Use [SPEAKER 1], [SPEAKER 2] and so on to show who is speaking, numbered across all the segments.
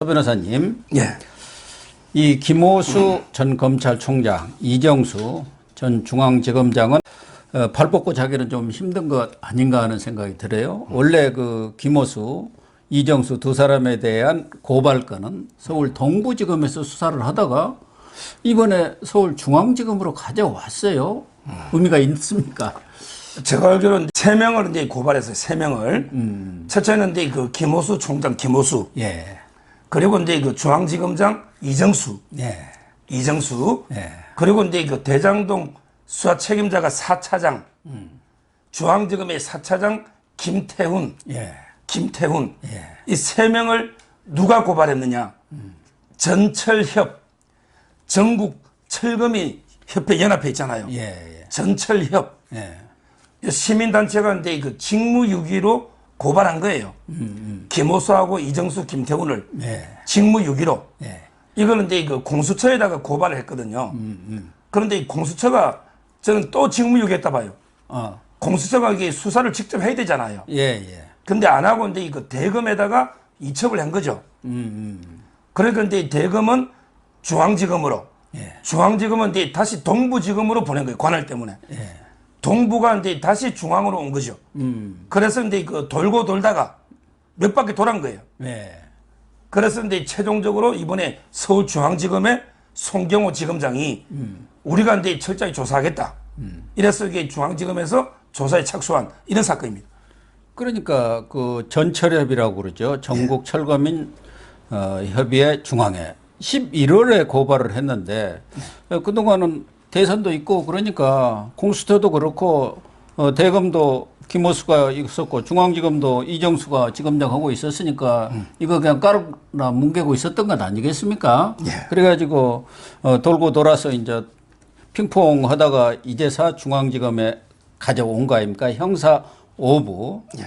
[SPEAKER 1] 변호사님,
[SPEAKER 2] 예.
[SPEAKER 1] 이 김호수 전 검찰총장, 이정수 전 중앙지검장은 발 뻗고 자기는 좀 힘든 것 아닌가 하는 생각이 들어요. 원래 그 김호수, 이정수 두 사람에 대한 고발건은 서울 동부지검에서 수사를 하다가 이번에 서울중앙지검으로 가져왔어요. 의미가 있습니까?
[SPEAKER 2] 제가 알기로는 3명을 이제 고발했어요. 3명을. 첫째는 이제 그 김호수 총장 김호수.
[SPEAKER 1] 예.
[SPEAKER 2] 그리고 이제 그 중앙지검장 이정수.
[SPEAKER 1] 예.
[SPEAKER 2] 이정수.
[SPEAKER 1] 예.
[SPEAKER 2] 그리고 이제 그 대장동 수사 책임자가 4차장. 중앙지검의 4차장 김태훈.
[SPEAKER 1] 예.
[SPEAKER 2] 김태훈.
[SPEAKER 1] 예.
[SPEAKER 2] 이 3명을 누가 고발했느냐. 전철협. 전국 철거민 협회 연합회 있잖아요.
[SPEAKER 1] 예. 예.
[SPEAKER 2] 전철협.
[SPEAKER 1] 예.
[SPEAKER 2] 시민단체가 이제 그 직무유기로 고발한 거예요. 김호수하고 이정수, 김태훈을
[SPEAKER 1] 예.
[SPEAKER 2] 직무유기로.
[SPEAKER 1] 예.
[SPEAKER 2] 이거는 이제 그 공수처에다가 고발을 했거든요. 그런데 이 공수처가 저는 또 직무유기했다 봐요. 공수처가 이게 수사를 직접 해야 되잖아요.
[SPEAKER 1] 예. 예.
[SPEAKER 2] 근데 안 하고 이제 이거 대검에다가 이첩을 한 거죠. 그러니까 이제 대검은 중앙지검으로,
[SPEAKER 1] 예.
[SPEAKER 2] 중앙지검은 이제 다시 동부지검으로 보낸 거예요. 관할 때문에.
[SPEAKER 1] 예.
[SPEAKER 2] 동부가 이제 다시 중앙으로 온 거죠. 그래서 이제 그 돌고 돌다가 몇 바퀴 돌아간 거예요.
[SPEAKER 1] 예.
[SPEAKER 2] 그래서 이제 최종적으로 이번에 서울중앙지검의 송경호 지검장이 우리가 이제 철저히 조사하겠다. 이래서 이게 중앙지검에서 조사에 착수한 이런 사건입니다.
[SPEAKER 1] 그러니까 그 전철협이라고 그러죠. 전국 철거민 협의회 중앙회 11월에 고발을 했는데 그동안은 대선도 있고 그러니까 공수처도 그렇고 대검도 김호수가 있었고 중앙지검도 이정수가 지검장하고 있었으니까 이거 그냥 까르나 뭉개고 있었던 것 아니겠습니까?
[SPEAKER 2] 예.
[SPEAKER 1] 그래가지고 돌고 돌아서 이제 핑퐁 하다가 이제사 중앙지검에 가져온 거 아닙니까? 형사 5부.
[SPEAKER 2] 예.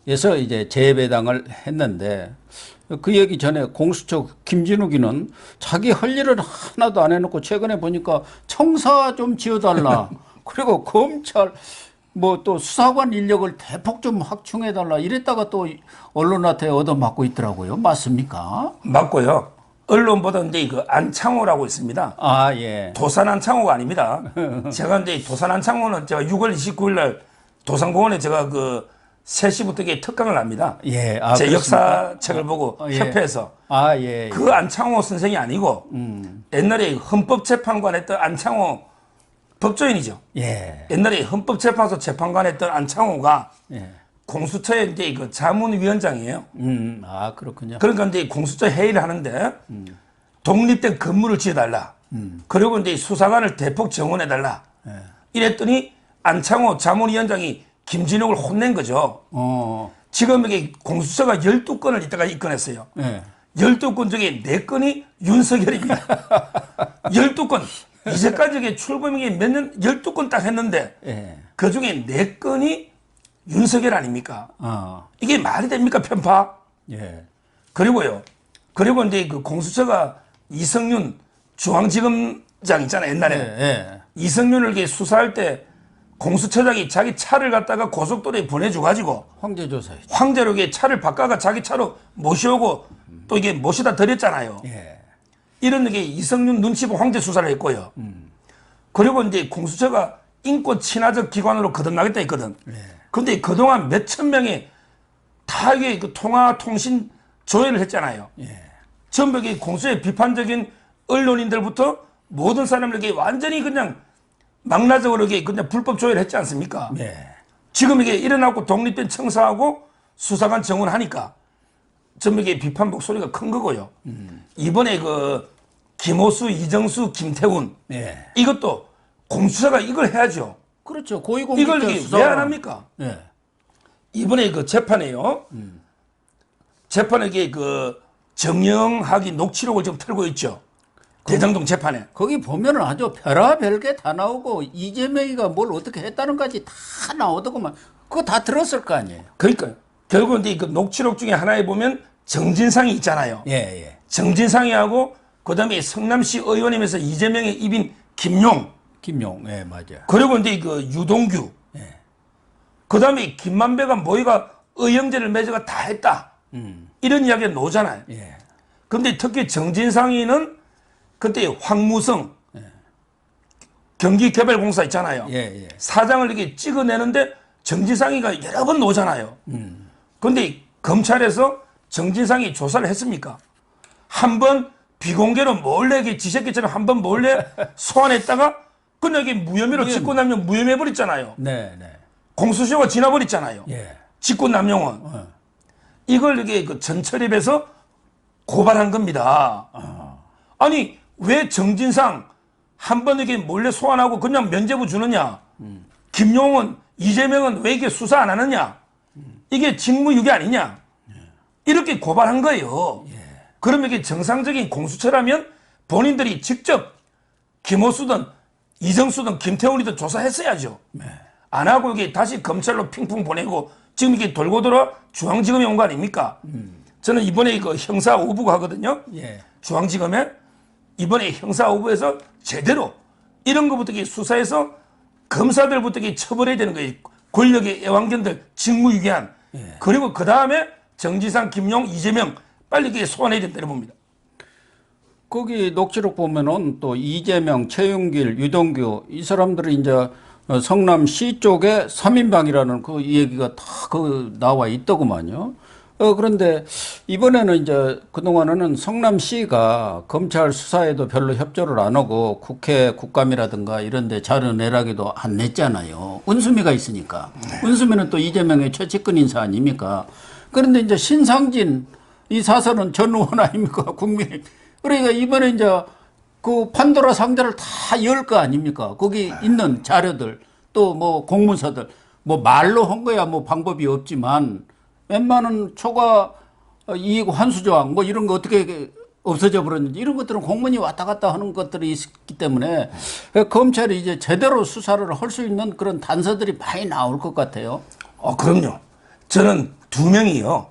[SPEAKER 1] 에서 이제 재배당을 했는데 그 얘기 전에 공수처 김진욱이는 자기 할 일은 하나도 안 해놓고 최근에 보니까 청사 좀 지어달라. 그리고 검찰 뭐 또 수사관 인력을 대폭 좀 확충해달라. 이랬다가 또 언론한테 얻어맞고 있더라고요. 맞습니까?
[SPEAKER 2] 맞고요. 언론 보던데 그 안창호라고 있습니다.
[SPEAKER 1] 아, 예.
[SPEAKER 2] 도산 안창호가 아닙니다. 제가 이제 도산 안창호는 제가 6월 29일 날 도산공원에 제가 그 3시부터 이게 특강을 합니다.
[SPEAKER 1] 예. 아,
[SPEAKER 2] 제
[SPEAKER 1] 그렇습니까?
[SPEAKER 2] 역사책을 보고
[SPEAKER 1] 예.
[SPEAKER 2] 협회에서.
[SPEAKER 1] 아, 예.
[SPEAKER 2] 그 안창호 선생이 아니고 옛날에 헌법재판관 했던 안창호 법조인이죠.
[SPEAKER 1] 예.
[SPEAKER 2] 옛날에 헌법재판소 재판관 했던 안창호가
[SPEAKER 1] 예.
[SPEAKER 2] 공수처의 이제 그 자문위원장이에요.
[SPEAKER 1] 아, 그렇군요.
[SPEAKER 2] 그러니까 이제 공수처 회의를 하는데 독립된 건물을 지어달라. 그리고 이제 수사관을 대폭 정원해달라.
[SPEAKER 1] 예.
[SPEAKER 2] 이랬더니 안창호 자문위원장이 김진욱을 혼낸 거죠. 지금 이게 공수처가 12건을 이따가 입건했어요.
[SPEAKER 1] 예.
[SPEAKER 2] 12건 중에 4건이 윤석열입니다. 12건. 이제까지 이게 출범이 몇 년, 12건 딱 했는데,
[SPEAKER 1] 예.
[SPEAKER 2] 그 중에 4건이 윤석열 아닙니까? 이게 말이 됩니까, 편파?
[SPEAKER 1] 예.
[SPEAKER 2] 그리고요. 그리고 이제 그 공수처가 이성윤 중앙지검장 있잖아요, 옛날에.
[SPEAKER 1] 예.
[SPEAKER 2] 이성윤을 이렇게 수사할 때 공수처장이 자기 차를 갖다가 고속도로에 보내줘가지고
[SPEAKER 1] 황제조사에.
[SPEAKER 2] 황제로 이게 차를 바꿔가 자기 차로 모셔오고 또 이게 모시다 드렸잖아요.
[SPEAKER 1] 예.
[SPEAKER 2] 이런 게 이성윤 눈치 보고 황제 수사를 했고요. 그리고 이제 공수처가 인권 친화적 기관으로 거듭나겠다 했거든. 근데 그동안 몇천 명이 다 이게 그 통화 통신 조회를 했잖아요. 전부 이게 공수처의 비판적인 언론인들부터 모든 사람을 이게 완전히 그냥 망라적으로 이게 그냥 불법 조회를 했지 않습니까? 지금 이게 일어나고 독립된 청사하고 수사관 정원하니까 전부 이게 비판 목소리가 큰 거고요. 이번에 그 김호수, 이정수, 김태훈 이것도 공수처가 이걸 해야죠.
[SPEAKER 1] 그렇죠. 고위공직자
[SPEAKER 2] 이걸 왜 안 합니까?
[SPEAKER 1] 예.
[SPEAKER 2] 이번에 그 재판에요. 재판에 이게 그 정영학이 녹취록을 지금 틀고 있죠. 대장동 재판에.
[SPEAKER 1] 거기 보면은 아주 별의별 게 다 나오고 이재명이가 뭘 어떻게 했다는 까지 다 나오더구만. 그거 다 들었을 거 아니에요.
[SPEAKER 2] 그러니까요. 결국 이제 그 녹취록 중에 하나에 보면 정진상이 있잖아요.
[SPEAKER 1] 예.
[SPEAKER 2] 정진상이하고 그다음에 성남시 의원이면서 이재명의 입인 김용.
[SPEAKER 1] 김용, 예, 맞아요.
[SPEAKER 2] 그리고 이제 그 유동규. 그다음에 김만배가 모이가 의형제를 맺어가 다 했다. 이런 이야기가 나오잖아요. 근데 특히 정진상이는 그때 황무성 경기개발공사 있잖아요.
[SPEAKER 1] 예, 예.
[SPEAKER 2] 사장을 이렇게 찍어내는데 정진상이가 여러 번 나오잖아요. 근데 검찰에서 정진상이 조사를 했습니까? 한 번 비공개로 몰래 이렇게 지새끼처럼 한 번 몰래 소환했다가 그냥 이게 무혐의로 직권남용 무혐의해버렸잖아요.
[SPEAKER 1] 네, 네.
[SPEAKER 2] 공소시효가 지나버렸잖아요.
[SPEAKER 1] 예.
[SPEAKER 2] 직권남용은. 이걸 이게 그 전처립해서 고발한 겁니다. 아니 왜 정진상 한 번 이렇게 몰래 소환하고 그냥 면죄부 주느냐? 김용은 이재명은 왜 이게 수사 안 하느냐? 이게 직무유기 아니냐? 이렇게 고발한 거예요. 그러면 이게 정상적인 공수처라면 본인들이 직접 김호수든 이정수든 김태훈이든 조사했어야죠. 안 하고 이게 다시 검찰로 핑퐁 보내고 지금 이게 돌고 돌아 중앙지검에 온 거 아닙니까? 저는 이번에 그 형사 5부가 하거든요.
[SPEAKER 1] 예.
[SPEAKER 2] 중앙지검에 이번에 형사 5부에서 제대로 이런 것부터 수사해서 검사들부터 처벌해야 되는 거예요. 권력의 애완견들 직무유기한. 그리고 그 다음에 정지상, 김용, 이재명 빨리 이게 소환해야 된다고 봅니다.
[SPEAKER 1] 거기 녹취록 보면은 또 이재명, 최윤길, 유동규 이 사람들이 이제 성남시 쪽에 3인방이라는 그 얘기가 다 그 나와 있더구만요. 그런데 이번에는 이제 그동안에는 성남시가 검찰 수사에도 별로 협조를 안 하고 국회 국감이라든가 이런 데 자료 내라기도 안 냈잖아요. 은수미가 있으니까. 은수미는 또 이재명의 최측근 인사 아닙니까? 그런데 이제 신상진 이 사설은 전 의원 아닙니까? 국민의. 그러니까 이번에 이제 그 판도라 상자를 다 열 거 아닙니까? 거기 있는 자료들 또 뭐 공문서들 뭐 말로 한 거야 뭐 방법이 없지만 웬만한 초과 이익 환수 조항 뭐 이런 거 어떻게 없어져 버렸는지 이런 것들은 공문이 왔다 갔다 하는 것들이 있기 때문에 검찰이 이제 제대로 수사를 할 수 있는 그런 단서들이 많이 나올 것 같아요.
[SPEAKER 2] 그럼요. 저는 두 명이요.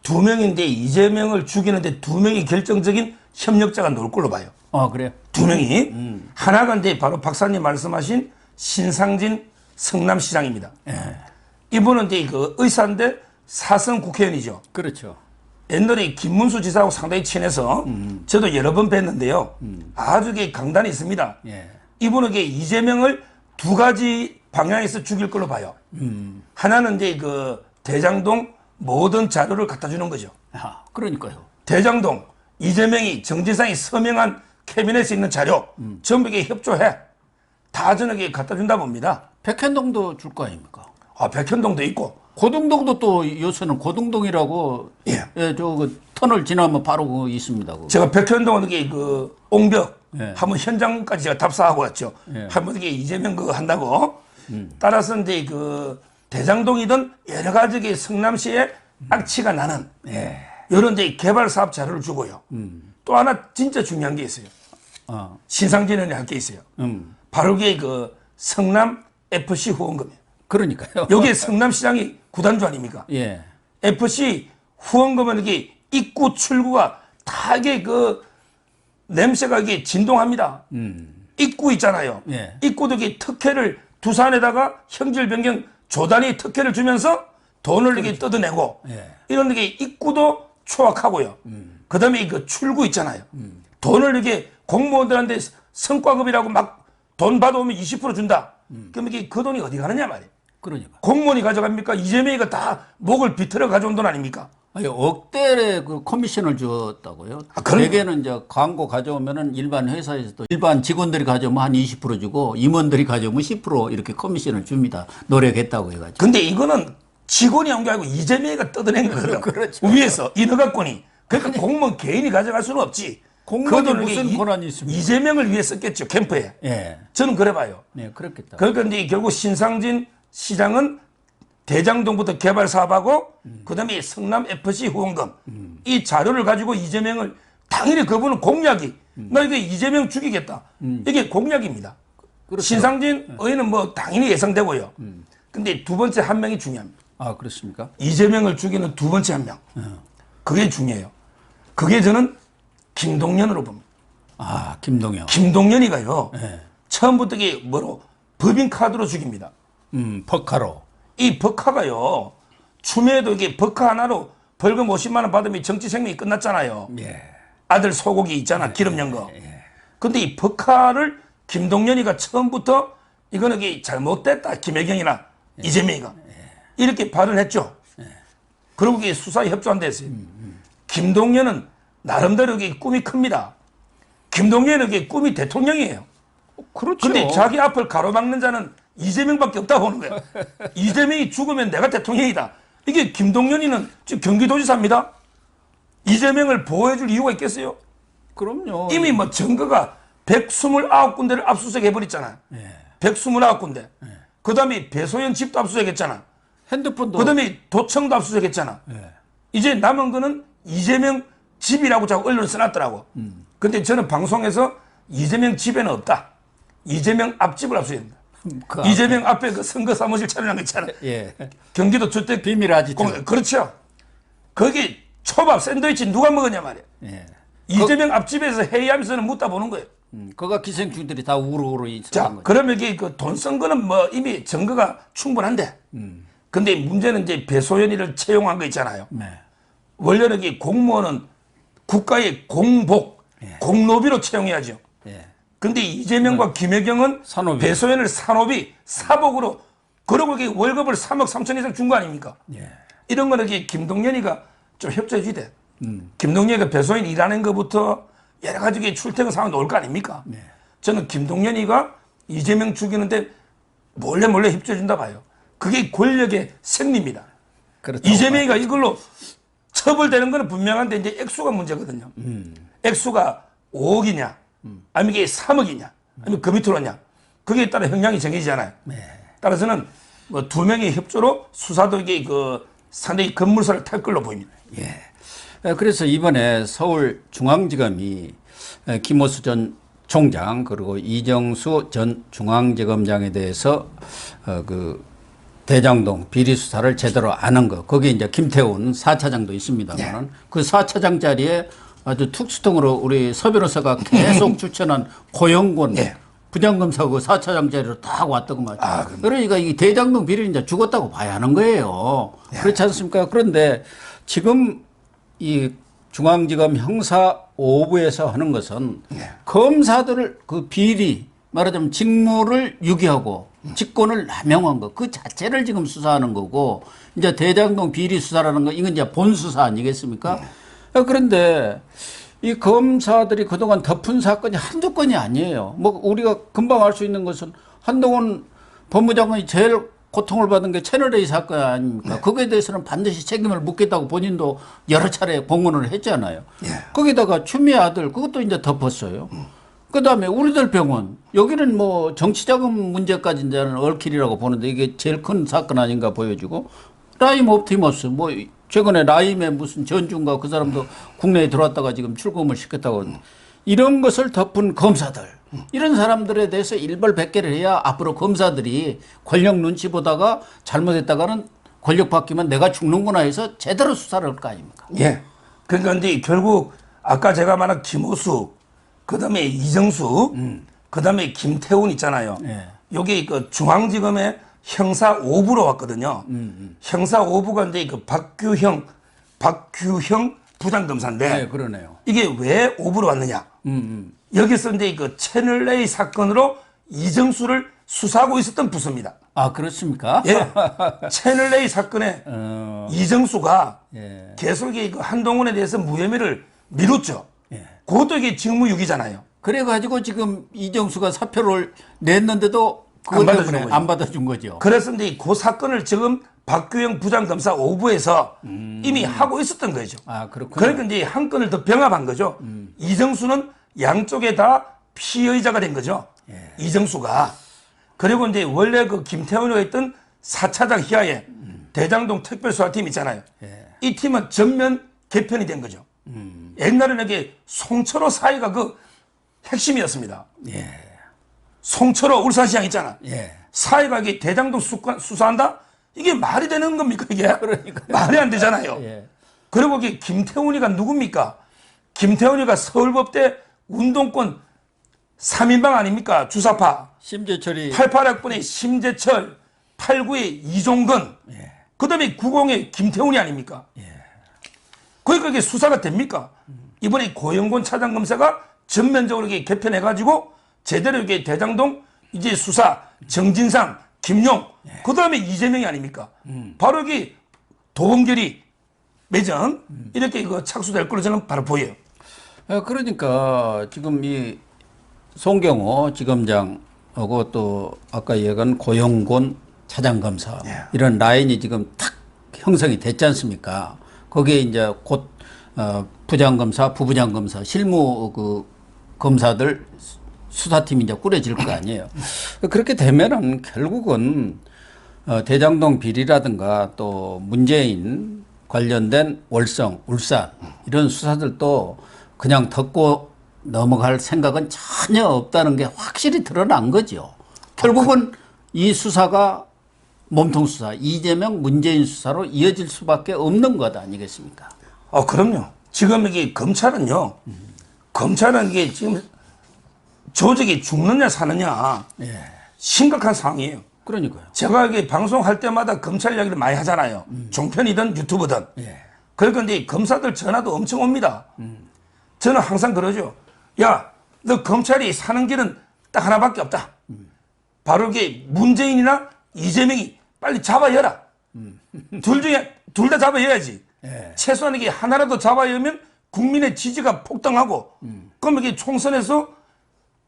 [SPEAKER 2] 두 명인데 이재명을 죽이는데 두 명이 결정적인 협력자가 나올 걸로 봐요.
[SPEAKER 1] 그래요?
[SPEAKER 2] 두 명이. 하나가 이제 바로 박사님 말씀하신 신상진 성남시장입니다. 이분은 이제 그 의사인데 사선 국회의원이죠.
[SPEAKER 1] 그렇죠.
[SPEAKER 2] 옛날에 김문수 지사하고 상당히 친해서 저도 여러 번 뵀는데요. 아주 강단이 있습니다. 이분은 이재명을 두 가지 방향에서 죽일 걸로 봐요. 하나는 이제 그 대장동 모든 자료를 갖다 주는 거죠.
[SPEAKER 1] 그러니까요.
[SPEAKER 2] 대장동 이재명이 정진상이 서명한 캐비넷에 있는 자료 전부 협조해. 다 저녁에 갖다 준다 봅니다.
[SPEAKER 1] 백현동도 줄 거 아닙니까?
[SPEAKER 2] 백현동도 있고.
[SPEAKER 1] 고등동도 또 요새는 고등동이라고 그 터널 지나면 바로 그 있습니다. 그거.
[SPEAKER 2] 제가 백현동은 그 옹벽
[SPEAKER 1] 한번
[SPEAKER 2] 현장까지 제가 답사하고 왔죠. 한번 이재명 그거 한다고. 따라서 이제 그 대장동이든 여러 가지 성남시에 악취가 나는 이런 이제 개발 사업 자료를 주고요. 또 하나 진짜 중요한 게 있어요. 신상진 의원이 할 게 있어요. 바로 그게 그 성남 FC 후원금이에요.
[SPEAKER 1] 그러니까요.
[SPEAKER 2] 여기에 성남시장이 구단주 아닙니까?
[SPEAKER 1] 예.
[SPEAKER 2] FC 후원금은 이게 입구 출구가 다 이게 그 냄새가 이게 진동합니다. 입구 있잖아요. 입구도 이게 특혜를 두산에다가 형질 변경 조단위 특혜를 주면서 돈을 이렇게 뜯어내고 이런 게 입구도 초악하고요. 그다음에 그 출구 있잖아요. 돈을 이렇게 공무원들한테 성과급이라고 막 돈 받아오면 20% 준다. 그럼 이게 그 돈이 어디 가느냐 말이에요.
[SPEAKER 1] 그러니까.
[SPEAKER 2] 공무원이 가져갑니까? 이재명이가 다 목을 비틀어 가져온 돈 아닙니까?
[SPEAKER 1] 아니, 억대의 그 커미션을 줬다고요. 대개는 이제 광고 가져오면은 일반 회사에서도 일반 직원들이 가져오면 한 20% 주고 임원들이 가져오면 10% 이렇게 커미션을 줍니다. 노력했다고 해가지고.
[SPEAKER 2] 근데 이거는 직원이 한 게 아니고 이재명이가 뜯어낸 거예요.
[SPEAKER 1] 그렇죠.
[SPEAKER 2] 위에서 인허가권이. 그러니까 공무원 개인이 가져갈 수는 없지.
[SPEAKER 1] 공무원이 무슨 권한이 있습니까?
[SPEAKER 2] 이재명을 위해 썼겠죠, 캠프에. 저는 그래 봐요.
[SPEAKER 1] 네, 그렇겠다.
[SPEAKER 2] 그러니까 이제 결국 신상진 시장은 대장동부터 개발 사업하고 그다음에 성남 FC 후원금 이 자료를 가지고 이재명을 당연히 그분은 공약이 나 이거 이재명 죽이겠다. 이게 공약입니다.
[SPEAKER 1] 그렇죠.
[SPEAKER 2] 신상진 의원은 뭐 당연히 예상되고요. 근데 두 번째 한 명이 중요합니다.
[SPEAKER 1] 그렇습니까?
[SPEAKER 2] 이재명을 죽이는 두 번째 한 명. 그게 중요해요. 그게 저는 김동연으로 봅니다.
[SPEAKER 1] 김동연.
[SPEAKER 2] 김동연이가요. 처음부터 이게 뭐로 법인카드로 죽입니다.
[SPEAKER 1] 버카로.
[SPEAKER 2] 이 버카가요. 추미애도 이게 버카 하나로 벌금 50만 원 받으면 정치 생명이 끝났잖아요. 아들 소고기 있잖아. 기름 연 거. 근데 이 법화를 김동연이가 처음부터 이거는 이게 잘못됐다. 김혜경이나 이재명이가. 이렇게 발언했죠. 그리고 이게 수사에 협조한다 했어요. 김동연은 나름대로 이게 꿈이 큽니다. 김동연은 이게 꿈이 대통령이에요.
[SPEAKER 1] 그렇죠.
[SPEAKER 2] 근데 자기 앞을 가로막는 자는 이재명밖에 없다고 보는 거야. 이재명이 죽으면 내가 대통령이다. 이게 김동연이는 지금 경기도지사입니다. 이재명을 보호해줄 이유가 있겠어요?
[SPEAKER 1] 그럼요.
[SPEAKER 2] 이미 뭐 증거가 129군데를 압수수색 해버렸잖아. 129군데. 그 다음에 배소연 집도 압수수색했잖아.
[SPEAKER 1] 핸드폰도.
[SPEAKER 2] 그 다음에 도청도 압수수색했잖아. 이제 남은 거는 이재명 집이라고 자꾸 언론에 써놨더라고. 근데 저는 방송에서 이재명 집에는 없다. 이재명 앞집을 압수했다.
[SPEAKER 1] 그
[SPEAKER 2] 이재명 앞에 그 선거 사무실 차려놓은 거 있잖아.
[SPEAKER 1] 예.
[SPEAKER 2] 경기도 주택
[SPEAKER 1] 비밀 아지트.
[SPEAKER 2] 그렇죠. 거기 초밥 샌드위치 누가 먹었냐 말이야.
[SPEAKER 1] 예.
[SPEAKER 2] 이재명 앞집에서 회의하면서는 묻다 보는 거예요.
[SPEAKER 1] 그가 기생충들이 다 우르르
[SPEAKER 2] 자,
[SPEAKER 1] 있었던 거죠.
[SPEAKER 2] 그러면 이게 그 돈 쓴 거는 뭐 이미 증거가 충분한데. 근데 문제는 이제 배소연이를 채용한 거 있잖아요.
[SPEAKER 1] 네.
[SPEAKER 2] 원래는 이 공무원은 국가의 공복, 공로비로 채용해야죠.
[SPEAKER 1] 예.
[SPEAKER 2] 근데 이재명과 김혜경은
[SPEAKER 1] 산업이.
[SPEAKER 2] 배소연을 산업이 사복으로 그러고 이게 월급을 3억 3천 이상 준 거 아닙니까?
[SPEAKER 1] 예.
[SPEAKER 2] 이런 거는 이게 김동연이가 좀 협조해 주대. 김동연이가 배소연 일하는 것부터 여러 가지 출퇴근 상황이 나올 거 아닙니까? 저는 김동연이가 이재명 죽이는데 몰래 협조해 준다 봐요. 그게 권력의 생리입니다.
[SPEAKER 1] 그렇죠.
[SPEAKER 2] 이재명이가 이걸로 처벌되는 거는 분명한데 이제 액수가 문제거든요. 액수가 5억이냐, 아니면 이게 3억이냐, 아니면 그 밑으로냐. 그게 따라 형량이 정해지잖아요. 따라서는 뭐 두 명의 협조로 수사도 이게 그 상당히 급물살을 탈 걸로 보입니다.
[SPEAKER 1] 예. 그래서 이번에 서울중앙지검이 김호수 전 총장 그리고 이정수 전 중앙지검장에 대해서 그 대장동 비리 수사를 제대로 안 한 거. 거기에 이제 김태훈 4차장도 있습니다만 그 4차장 자리에 아주 특수통으로 우리 서 변호사가 계속 추천한 고영곤 부장검사 그 4차장 자리로 딱 왔더구만. 그러니까 이 대장동 비리는 이제 죽었다고 봐야 하는 거예요. 그렇지 않습니까? 그런데 지금 이 중앙지검 형사 5부에서 하는 것은 검사들을 그 비리 말하자면 직무를 유기하고 직권을 남용한 거 그 자체를 지금 수사하는 거고 이제 대장동 비리 수사라는 거 이건 이제 본 수사 아니겠습니까? 그런데 이 검사들이 그동안 덮은 사건이 한두 건이 아니에요. 뭐 우리가 금방 알 수 있는 것은 한동훈 법무장관이 제일 고통을 받은 게 채널A 사건 아닙니까? 거기에 대해서는 반드시 책임을 묻겠다고 본인도 여러 차례 공언을 했잖아요. 거기다가 추미애 아들 그것도 이제 덮었어요. 그다음에 우리들 병원 여기는 뭐 정치자금 문제까지 이제는 얽힐이라고 보는데 이게 제일 큰 사건 아닌가 보여지고 라임 옵티머스 뭐 최근에 라임의 무슨 전주인가 그 사람도 국내에 들어왔다가 지금 출금을 시켰다고 하는데 이런 것을 덮은 검사들 이런 사람들에 대해서 일벌백계를 해야 앞으로 검사들이 권력 눈치 보다가 잘못했다가는 권력 바뀌면 내가 죽는구나 해서 제대로 수사를 할 거 아닙니까?
[SPEAKER 2] 예. 그러니까 근데 결국 아까 제가 말한 김호수 그다음에 이정수 그다음에 김태훈 있잖아요. 여기 그 중앙지검의 형사 5부로 왔거든요. 형사 5부가 이제 그 박규형 부장검사인데
[SPEAKER 1] 네, 그러네요.
[SPEAKER 2] 이게 왜 5부로 왔느냐? 여기서 이제 그 채널A 사건으로 이정수를 수사하고 있었던 부서입니다.
[SPEAKER 1] 아, 그렇습니까?
[SPEAKER 2] 예. 채널A 사건에 이정수가
[SPEAKER 1] 예.
[SPEAKER 2] 계속 그 한동훈에 대해서 무혐의를 미뤘죠. 그것도 이게 직무유기잖아요.
[SPEAKER 1] 그래가지고 지금 이정수가 사표를 냈는데도 그것
[SPEAKER 2] 안 받아준
[SPEAKER 1] 때문에
[SPEAKER 2] 거죠.
[SPEAKER 1] 안 받아준 거죠.
[SPEAKER 2] 그래서 이제 그 사건을 지금 박규영 부장검사 5부에서 이미 하고 있었던 거죠.
[SPEAKER 1] 아, 그렇군요.
[SPEAKER 2] 그러니까 이제 한 건을 더 병합한 거죠. 이정수는 양쪽에 다 피의자가 된 거죠. 이정수가. 그리고 이제 원래 그 김태훈이가 있던 4차장 희하에 대장동 특별수사팀 있잖아요. 이 팀은 전면 개편이 된 거죠. 옛날에는 이게 송철호 사이가 그 핵심이었습니다. 송철호 울산시장 있잖아. 사이가 이게 대장동 수사한다? 이게 말이 되는 겁니까, 이게?
[SPEAKER 1] 그러니까요.
[SPEAKER 2] 말이 안 되잖아요. 그리고 이게 김태훈이가 누굽니까? 김태훈이가 서울법대 운동권 3인방 아닙니까? 주사파.
[SPEAKER 1] 심재철이
[SPEAKER 2] 88학번의 심재철, 89의 이종건, 그 다음에 90의 김태훈이 아닙니까? 그러니까 이게 수사가 됩니까? 이번에 고영곤 차장검사가 전면적으로 이렇게 개편해가지고 제대로 이렇게 대장동 이제 수사 정진상, 김용, 그 다음에 이재명이 아닙니까? 바로 이게 도범결이 매정 이렇게 그 착수될 걸로 저는 바로 보여요.
[SPEAKER 1] 그러니까 지금 이 송경호 지검장하고 또 아까 얘기한 고영곤 차장검사 이런 라인이 지금 탁 형성이 됐지 않습니까? 거기에 이제 곧 부장검사, 부부장검사, 실무 그 검사들 수사팀이 이제 꾸려질 거 아니에요. 그렇게 되면은 결국은 대장동 비리라든가 또 문재인 관련된 월성, 울산 이런 수사들도 그냥 덮고 넘어갈 생각은 전혀 없다는 게 확실히 드러난 거죠. 결국은 이 수사가 몸통 수사, 이재명, 문재인 수사로 이어질 수밖에 없는 것 아니겠습니까?
[SPEAKER 2] 그럼요. 지금 이게 검찰은요. 검찰은 이게 지금 조직이 죽느냐 사느냐 심각한 상황이에요.
[SPEAKER 1] 그러니까요.
[SPEAKER 2] 제가 이게 방송할 때마다 검찰 이야기를 많이 하잖아요. 종편이든 유튜브든. 그러니까 이제 검사들 전화도 엄청 옵니다. 저는 항상 그러죠. 야, 너 검찰이 사는 길은 딱 하나밖에 없다. 바로 이게 문재인이나 이재명이 빨리 잡아여라. 둘 다 잡아여야지. 최소한 이게 하나라도 잡아여면 국민의 지지가 폭등하고 그럼 이게 총선에서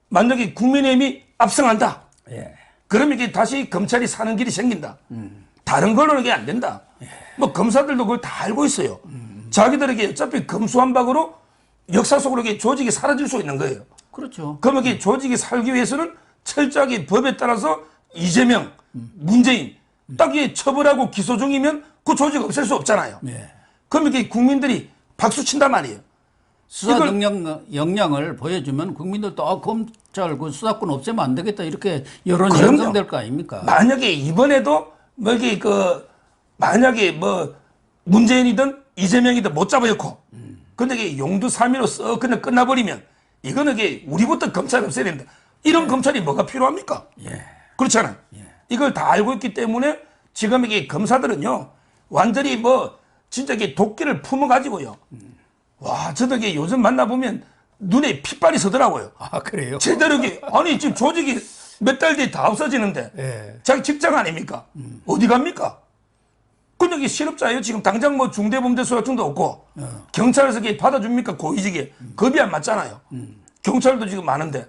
[SPEAKER 2] 만약에 국민의힘이 압승한다. 그러면 이게 다시 검찰이 사는 길이 생긴다. 다른 걸로는 이게 안 된다. 뭐 검사들도 그걸 다 알고 있어요. 자기들에게 어차피 검수완박으로 역사 속으로 이게 조직이 사라질 수 있는 거예요.
[SPEAKER 1] 그렇죠.
[SPEAKER 2] 그러면 이게 조직이 살기 위해서는 철저하게 법에 따라서 이재명, 문재인 딱 이게 처벌하고 기소 중이면 그 조직 없앨 수 없잖아요. 그러면 이게 국민들이 박수 친단 말이에요.
[SPEAKER 1] 수사 역량을 보여주면 국민들도 검찰 그 수사권 없애면 안 되겠다 이렇게 여론이 형성될 거 아닙니까?
[SPEAKER 2] 만약에 이번에도 뭐 이게 만약에 뭐 문재인이든 이재명이든 못 잡아놓고 근데 이게 용두사미로 썩 그냥 끝나버리면 이거는 이게 우리부터 검찰 없애야 된다. 이런 검찰이 뭐가 필요합니까? 그렇잖아요. 이걸 다 알고 있기 때문에 지금 이게 검사들은요 완전히 뭐 진짜 이게 도끼를 품어가지고요. 와, 저도 이게 요즘 만나보면 눈에 핏발이 서더라고요.
[SPEAKER 1] 아, 그래요?
[SPEAKER 2] 제대로 이게, 아니, 지금 조직이 몇 달 뒤에 다 없어지는데, 자기 직장 아닙니까? 어디 갑니까? 근데 이게 실업자예요. 지금 당장 뭐 중대범죄수사증도 없고, 경찰에서 이게 받아줍니까? 고위직에. 급이 안 맞잖아요. 경찰도 지금 많은데.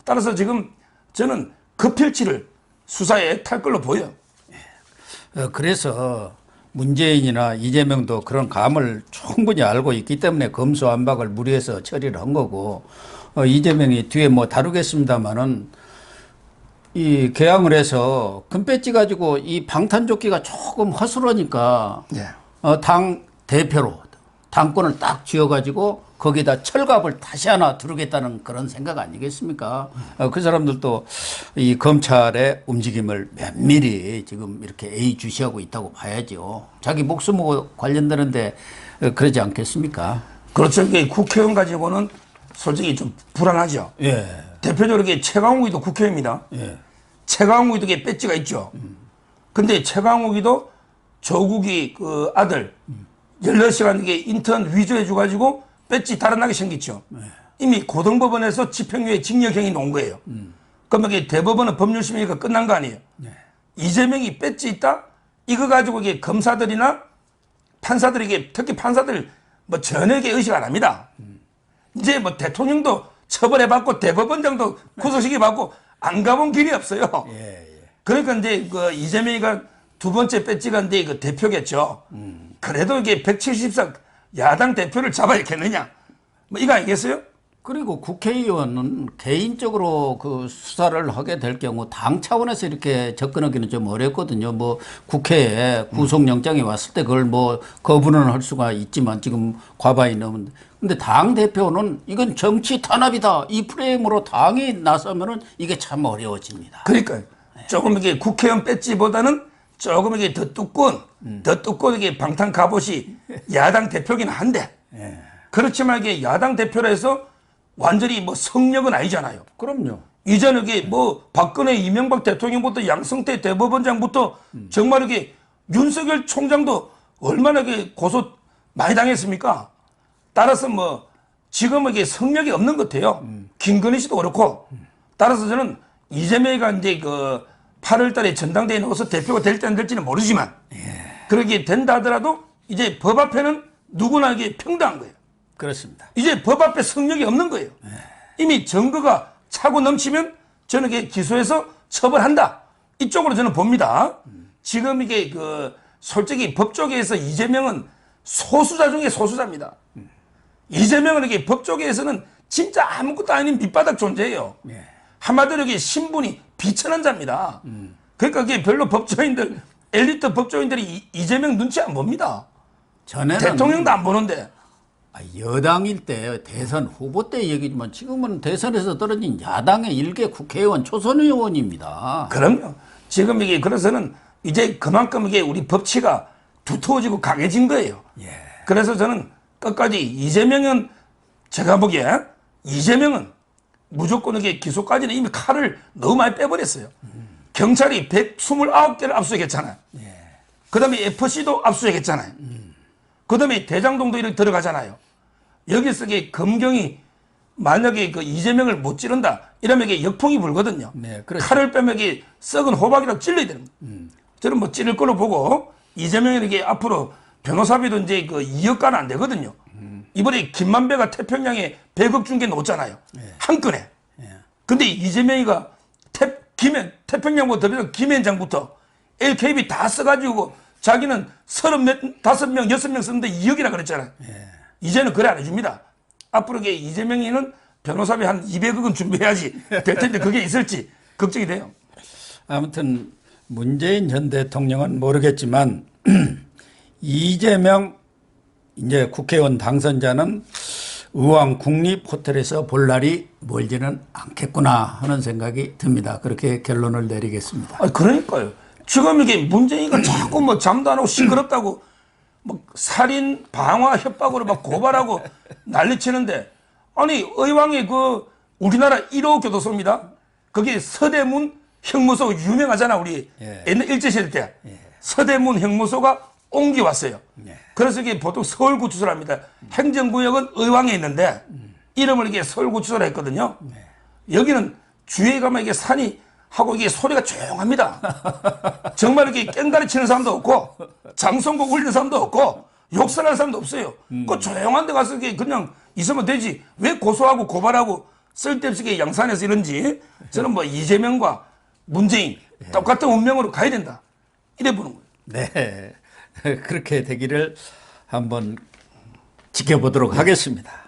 [SPEAKER 2] 따라서 지금 저는 급필치를 수사에 탈 걸로 보여.
[SPEAKER 1] 그래서 문재인이나 이재명도 그런 감을 충분히 알고 있기 때문에 검수완박을 무리해서 처리를 한 거고, 이재명이 뒤에 뭐 다루겠습니다만은 이 개항을 해서 금배지 가지고 이 방탄조끼가 조금 허술하니까 당 대표로 당권을 딱 쥐어가지고 거기다 철갑을 다시 하나 두르겠다는 그런 생각 아니겠습니까? 그 사람들도 이 검찰의 움직임을 면밀히 지금 이렇게 예의주시하고 있다고 봐야죠. 자기 목숨하고 관련되는데 그러지 않겠습니까?
[SPEAKER 2] 그렇죠. 이게 국회의원 가지고는 솔직히 좀 불안하죠. 대표적으로 이게 최강욱이도 국회의원입니다. 최강욱이도 이게 배지가 있죠. 근데 최강욱이도 조국이 그 아들 16시간 이게 인턴 위조해줘가지고 배지 달아나게 생겼죠. 이미 고등법원에서 집행유예 징역형이 나온 거예요. 그러면 이게 대법원은 법률심의가 끝난 거 아니에요. 이재명이 배지 있다? 이거 가지고 이게 검사들이나 판사들에게 특히 판사들 뭐 전혀 의식 안 합니다. 이제 뭐 대통령도 처벌해받고 대법원장도 구속시켜받고 안 가본 길이 없어요. 그러니까 이제 그 이재명이가 두 번째 배지가 이제 그 대표겠죠. 그래도 이게 174 야당 대표를 잡아야겠느냐. 뭐 이거 아니겠어요?
[SPEAKER 1] 그리고 국회의원은 개인적으로 그 수사를 하게 될 경우 당 차원에서 이렇게 접근하기는 좀 어렵거든요. 뭐 국회에 구속영장이 왔을 때 그걸 뭐 거부는 할 수가 있지만 지금 과반이 넘은데. 근데 당 대표는 이건 정치 탄압이다. 이 프레임으로 당이 나서면은 이게 참 어려워집니다.
[SPEAKER 2] 그러니까요. 조금 이게 국회의원 배지보다는 조금 이게 더 두꺼운 이게 방탄 갑옷이 야당 대표긴 한데. 그렇지만 이게 야당 대표라 해서 완전히 뭐 성역은 아니잖아요.
[SPEAKER 1] 그럼요.
[SPEAKER 2] 이제는 이게 뭐 박근혜 이명박 대통령부터 양승태 대법원장부터 정말 이게 윤석열 총장도 얼마나 이게 고소 많이 당했습니까? 따라서 뭐 지금 이게 성력이 없는 것 같아요. 김건희 씨도 그렇고. 따라서 저는 이재명이가 이제 그 8월 달에 전당대회에 나와서 대표가 될지 안 될지는 모르지만 그렇게 된다 하더라도 이제 법 앞에는 누구나 이게 평등한 거예요.
[SPEAKER 1] 그렇습니다.
[SPEAKER 2] 이제 법 앞에 성력이 없는 거예요. 이미 증거가 차고 넘치면 저는 이게 기소해서 처벌한다. 이쪽으로 저는 봅니다. 지금 이게 그 솔직히 법 쪽에서 이재명은 소수자 중에 소수자입니다. 이재명은 이게 법 쪽에서는 진짜 아무것도 아닌 밑바닥 존재예요. 한마디로 이게 신분이 비천한 자입니다. 그러니까 그게 별로 법조인들, 엘리트 법조인들이 이재명 눈치 안 봅니다.
[SPEAKER 1] 전에는
[SPEAKER 2] 대통령도 안 보는데.
[SPEAKER 1] 여당일 때 대선 후보 때 얘기지만 지금은 대선에서 떨어진 야당의 일개 국회의원, 초선 의원입니다.
[SPEAKER 2] 그럼요. 지금 이게 그래서는 이제 그만큼 이게 우리 법치가 두터워지고 강해진 거예요. 그래서 저는 끝까지 이재명은 제가 보기에 이재명은 무조건 이게 기소까지는 이미 칼을 너무 많이 빼버렸어요. 경찰이 129개를 압수했잖아요. 그 다음에 FC도 압수했잖아요. 그 다음에 대장동도 이렇게 들어가잖아요. 여기서 이게 검경이 만약에 그 이재명을 못 찌른다 이러면 이게 역풍이 불거든요.
[SPEAKER 1] 네, 그렇죠.
[SPEAKER 2] 칼을 빼면 이게 썩은 호박이라고 찔러야 되는 거예요. 저는 뭐 찌를 걸로 보고 이재명에게 앞으로 변호사비도 이제 그 2억가는 안 되거든요. 이번에 김만배가 태평양에 100억 준 게 놓잖아요. 한 건에. 근데 이재명이가 태평양부터 김현장부터 LKB 다 써가지고 자기는 35명, 6명 쓰는데 2억이라 그랬잖아요. 이제는 그래 안 해줍니다. 앞으로 이재명이는 변호사비 한 200억은 준비해야지 될 텐데 그게 있을지 걱정이 돼요.
[SPEAKER 1] 아무튼 문재인 전 대통령은 모르겠지만 이재명 이제 국회의원 당선자는 의왕 국립호텔에서 볼 날이 멀지는 않겠구나 하는 생각이 듭니다. 그렇게 결론을 내리겠습니다.
[SPEAKER 2] 그러니까요. 지금 이게 문재인이가 자꾸 뭐 잠도 안 하고 시끄럽다고 뭐 살인, 방화, 협박으로 막 고발하고 난리치는데 아니 의왕이 그 우리나라 1호 교도소입니다. 거기 서대문 형무소 유명하잖아 우리 옛날 일제시대 때 서대문 형무소가 옮겨왔어요. 그래서 이게 보통 서울구치소랍니다. 행정구역은 의왕에 있는데 이름을 이게 서울구치소라 했거든요. 여기는 주위에 가면 이게 산이 하고 이게 소리가 조용합니다. 정말 이렇게 깽다리 치는 사람도 없고 장성곡 울리는 사람도 없고 욕설하는 사람도 없어요. 그 조용한 데 가서 이게 그냥 있으면 되지. 왜 고소하고 고발하고 쓸데없이 양산해서 이런지 저는 뭐 이재명과 문재인 똑같은 운명으로 가야 된다. 이래 보는 거예요.
[SPEAKER 1] 네. 그렇게 되기를 한번 지켜보도록 하겠습니다.